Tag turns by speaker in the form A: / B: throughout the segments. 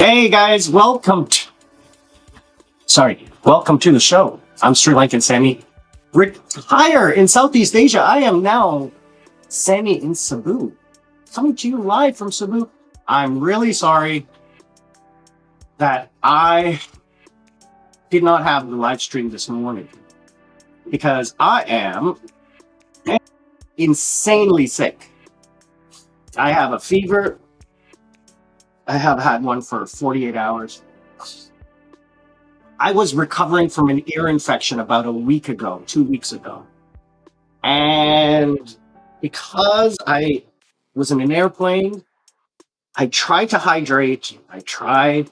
A: Hey guys, welcome to the show. I'm Sri Lankan Sammi. Retire in Southeast Asia. I am now Sammi in Cebu. Coming to you live from Cebu. I'm really sorry that I did not have the live stream this morning because I am insanely sick. I have a fever. I have had one for 48 hours. I was recovering from an ear infection about a week ago, 2 weeks ago. And because I was in an airplane, I tried to hydrate. I tried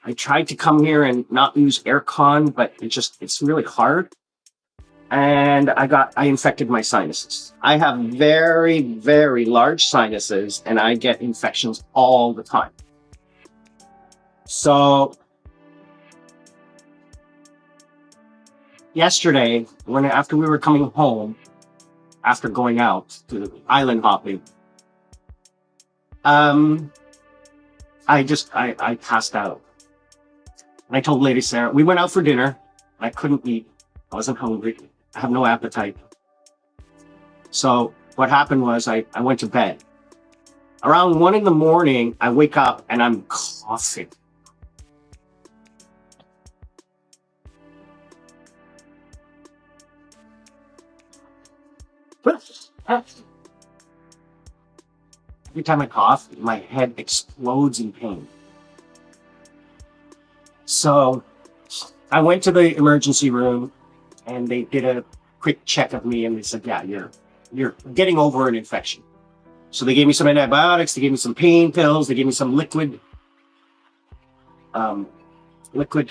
A: to come here and not use aircon, but it's really hard. And I infected my sinuses. I have very, very large sinuses and I get infections all the time. So yesterday, after we were coming home, after going out to island hopping, I passed out. And I told Lady Sarah, we went out for dinner. I couldn't eat. I wasn't hungry. I have no appetite. So what happened was I went to bed. Around 1 a.m, I wake up and I'm coughing. Every time I cough, my head explodes in pain. So I went to the emergency room and they did a quick check of me and they said, yeah, you're getting over an infection. So they gave me some antibiotics, they gave me some pain pills, they gave me some liquid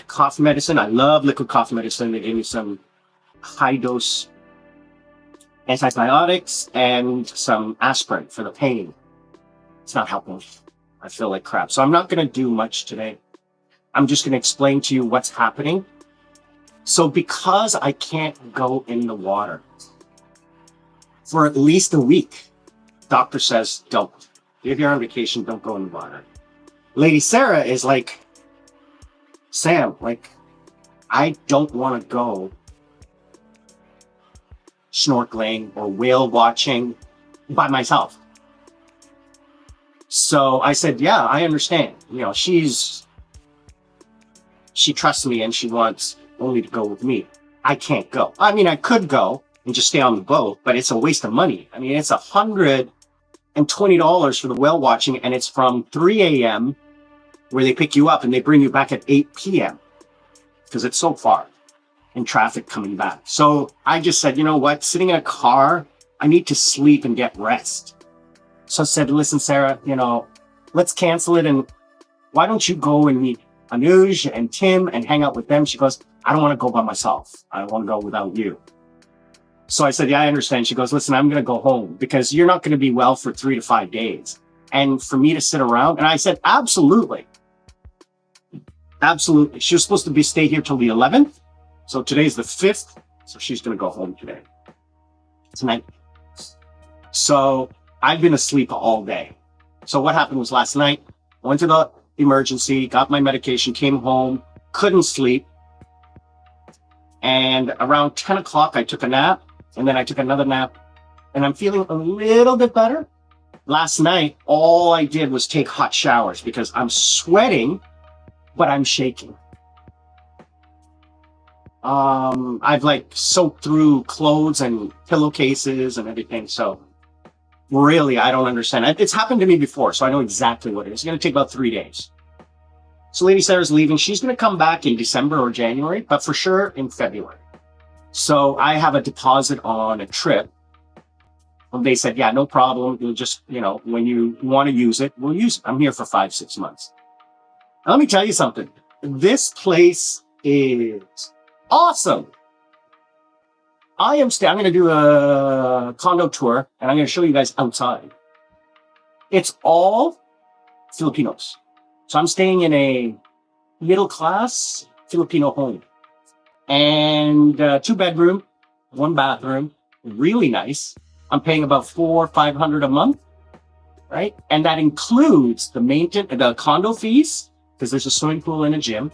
A: cough medicine. I love liquid cough medicine. They gave me some high dose antibiotics and some aspirin for the pain. It's not helping. I feel like crap. So I'm not going to do much today. I'm just going to explain to you what's happening. So because I can't go in the water for at least a week, doctor says, don't. If you're on vacation, don't go in the water. Lady Sarah is like, Sam, I don't want to go snorkeling or whale watching by myself. So I said, yeah, I understand. She trusts me and she wants only to go with me. I can't go. I mean, I could go and just stay on the boat, but it's a waste of money. I mean, it's $120 for the whale watching, and it's from 3 a.m. where they pick you up and they bring you back at 8 p.m. because it's so far in traffic coming back. So I just said, you know what? Sitting in a car, I need to sleep and get rest. So I said, listen, Sarah, let's cancel it. And why don't you go and meet Anuj and Tim and hang out with them? She goes, I don't want to go by myself. I want to go without you. So I said, yeah, I understand. She goes, listen, I'm going to go home because you're not going to be well for 3 to 5 days. And for me to sit around. And I said, absolutely. Absolutely. She was supposed to stay here till the 11th. So today's the 5th. So she's going to go home tonight. So I've been asleep all day. So what happened was last night, I went to the emergency, got my medication, came home, couldn't sleep. And around 10 o'clock, I took a nap, and then I took another nap, and I'm feeling a little bit better. Last night, all I did was take hot showers because I'm sweating, but I'm shaking. I've soaked through clothes and pillowcases and everything. So really, I don't understand. It's happened to me before, so I know exactly what it is. It's going to take about 3 days. So Lady Sarah's leaving. She's going to come back in December or January, but for sure in February. So I have a deposit on a trip. And they said, yeah, no problem. You'll just, when you want to use it, we'll use it. I'm here for 5-6 months. Now, let me tell you something. This place is awesome. I'm going to do a condo tour, and I'm going to show you guys outside. It's all Filipinos. So I'm staying in a middle-class Filipino home. And 2-bedroom, 1 bathroom, really nice. I'm paying about $400-500 a month. right? And that includes the condo fees, because there's a swimming pool and a gym.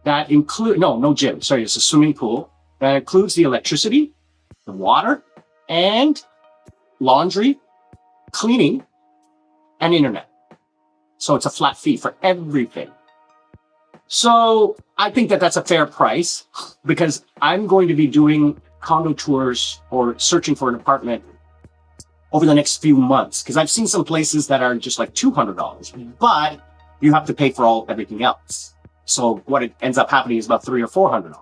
A: That include no gym. Sorry, it's a swimming pool. That includes the electricity, the water, and laundry, cleaning, and internet. So it's a flat fee for everything. So I think that that's a fair price, because I'm going to be doing condo tours or searching for an apartment over the next few months, because I've seen some places that are just like $200, but you have to pay for everything else. So what it ends up happening is about $300 or $400,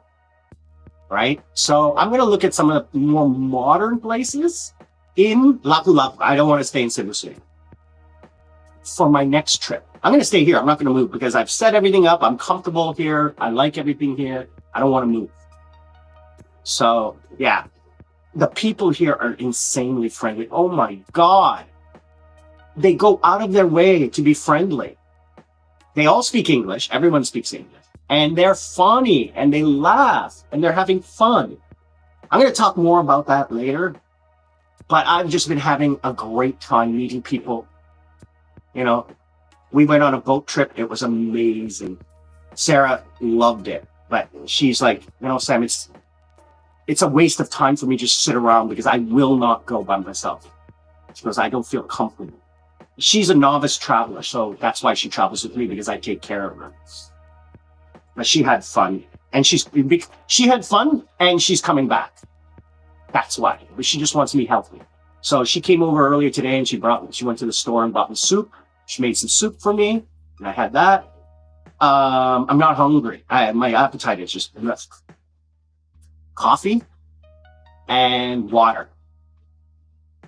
A: right? So I'm going to look at some of the more modern places in Lapu-Lapu. I don't want to stay in Cebu City for my next trip. I'm going to stay here. I'm not going to move, because I've set everything up. I'm comfortable here. I like everything here. I don't want to move. So yeah, the people here are insanely friendly. Oh my God. They go out of their way to be friendly. They all speak English. Everyone speaks English. And they're funny and they laugh and they're having fun. I'm going to talk more about that later. But I've just been having a great time meeting people. You know, we went on a boat trip. It was amazing. Sarah loved it. But she's like, you know, Sam, it's a waste of time for me to just sit around, because I will not go by myself. She goes, I don't feel comfortable. She's a novice traveler, so that's why she travels with me, because I take care of her. But she had fun, and she had fun, and she's coming back. That's why. But she just wants me healthy. So she came over earlier today, and she went to the store and bought me soup. She made some soup for me, and I had that. I'm not hungry. My appetite is just coffee and water.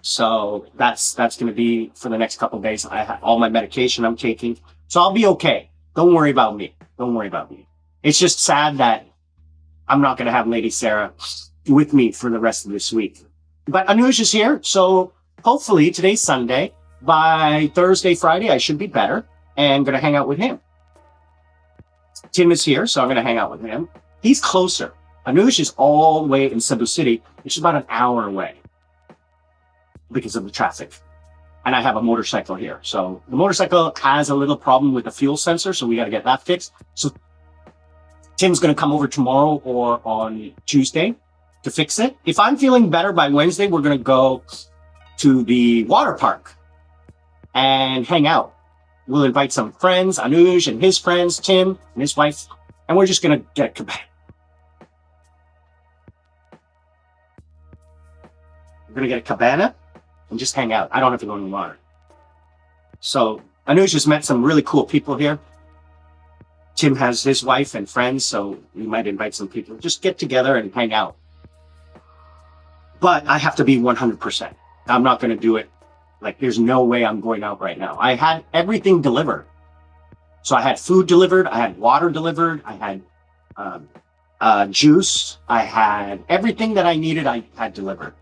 A: So that's going to be for the next couple of days. I have all my medication I'm taking, so I'll be okay. Don't worry about me. Don't worry about me. It's just sad that I'm not going to have Lady Sarah with me for the rest of this week. But Anuj is here, so hopefully today's Sunday. By Thursday, Friday, I should be better and going to hang out with him. Tim is here, so I'm going to hang out with him. He's closer. Anuj is all the way in Cebu City, which is about an hour away because of the traffic. And I have a motorcycle here. So the motorcycle has a little problem with the fuel sensor, so we got to get that fixed. So Tim's going to come over tomorrow or on Tuesday to fix it. If I'm feeling better by Wednesday, we're going to go to the water park and hang out. We'll invite some friends, Anuj and his friends, Tim and his wife, and we're just going to get a cabana. We're going to get a cabana and just hang out. I don't have to go in the water. So Anuj has met some really cool people here. Tim has his wife and friends, so we might invite some people. Just get together and hang out. But I have to be 100%. I'm not going to do it. Like, there's no way I'm going out right now. I had everything delivered. So I had food delivered. I had water delivered. I had juice. I had everything that I needed. I had delivered.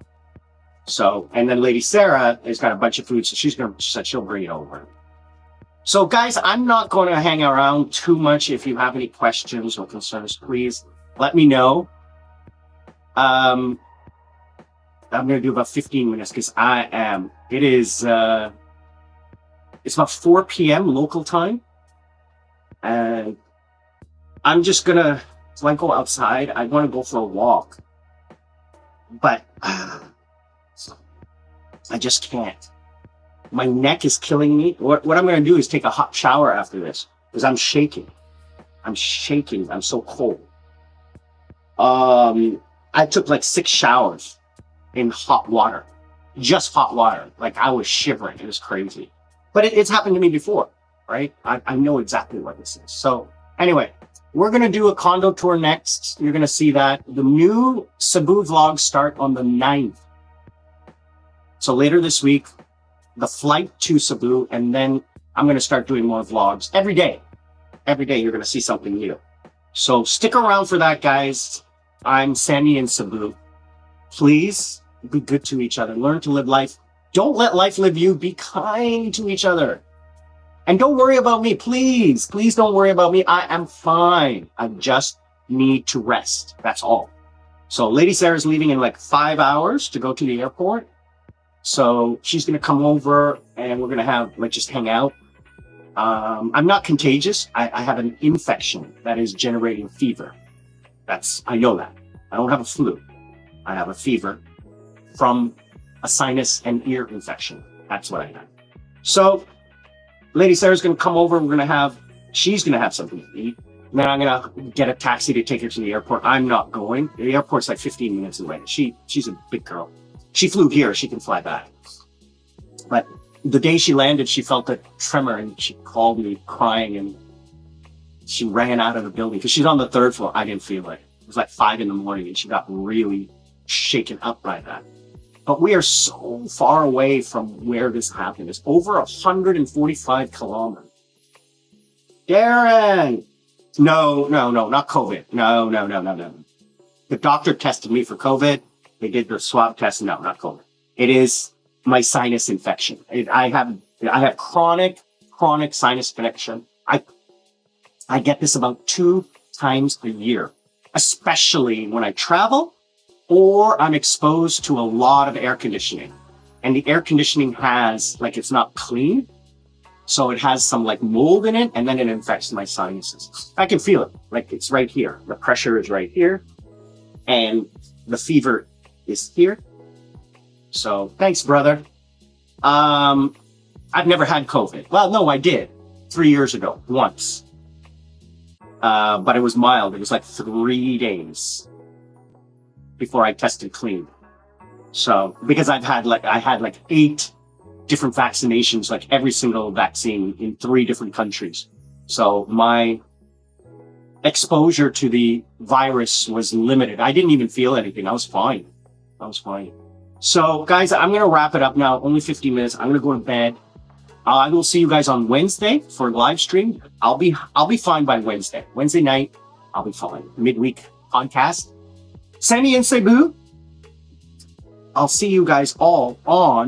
A: So, and then Lady Sarah has got a bunch of food, so she said she'll bring it over. So guys, I'm not going to hang around too much. If you have any questions or concerns, please let me know. I'm going to do about 15 minutes because it's about 4 p.m. local time. And I'm just going to, when I go outside, I want to go for a walk. But I just can't. My neck is killing me. What I'm going to do is take a hot shower after this because I'm shaking. I'm shaking. I'm so cold. I took like 6 showers in hot water, just hot water. Like I was shivering. It was crazy. But it's happened to me before, right? I know exactly what this is. So anyway, we're going to do a condo tour next. You're going to see that. The new Cebu vlogs start on the 9th. So later this week, the flight to Cebu, and then I'm going to start doing more vlogs every day. Every day you're going to see something new. So stick around for that, guys. I'm Sammi in Cebu. Please be good to each other. Learn to live life. Don't let life live you. Be kind to each other. And don't worry about me. Please, please don't worry about me. I am fine. I just need to rest. That's all. So Lady Sarah's leaving in like 5 hours to go to the airport. So she's going to come over and we're gonna have like just hang out. I'm not contagious. I have an infection that is generating fever. I know that. I don't have a flu. I have a fever from a sinus and ear infection. That's what I have. So Lady Sarah's going to come over. She's going to have something to eat. And then I'm going to get a taxi to take her to the airport. I'm not going. The airport's like 15 minutes away. She's a big girl. She flew here. She can fly back. But the day she landed, she felt a tremor and she called me crying and she ran out of the building because she's on the 3rd floor. I didn't feel it. It was like 5 a.m. and she got really shaken up by that. But we are so far away from where this happened. It's over 145 kilometers. Darren! No, not COVID. No. The doctor tested me for COVID. They did the swab test. No, not COVID. It is my sinus infection. I have chronic sinus infection. I get this about 2 times a year, especially when I travel or I'm exposed to a lot of air conditioning. And the air conditioning has, like, it's not clean. So it has some like mold in it, and then it infects my sinuses. I can feel it. Like, it's right here. The pressure is right here. And the fever is here. So thanks, brother. I've never had COVID. Well, no, I did 3 years ago, once. But it was mild. It was like 3 days before I tested clean. So, because I had like 8 different vaccinations, like every single vaccine in 3 different countries. So my exposure to the virus was limited. I didn't even feel anything. I was fine. So guys, I'm going to wrap it up now. Only 15 minutes. I'm going to go to bed. I will see you guys on Wednesday for live stream. I'll be fine by Wednesday. Wednesday night, I'll be fine. Midweek podcast. Sammi in Cebu. I'll see you guys all on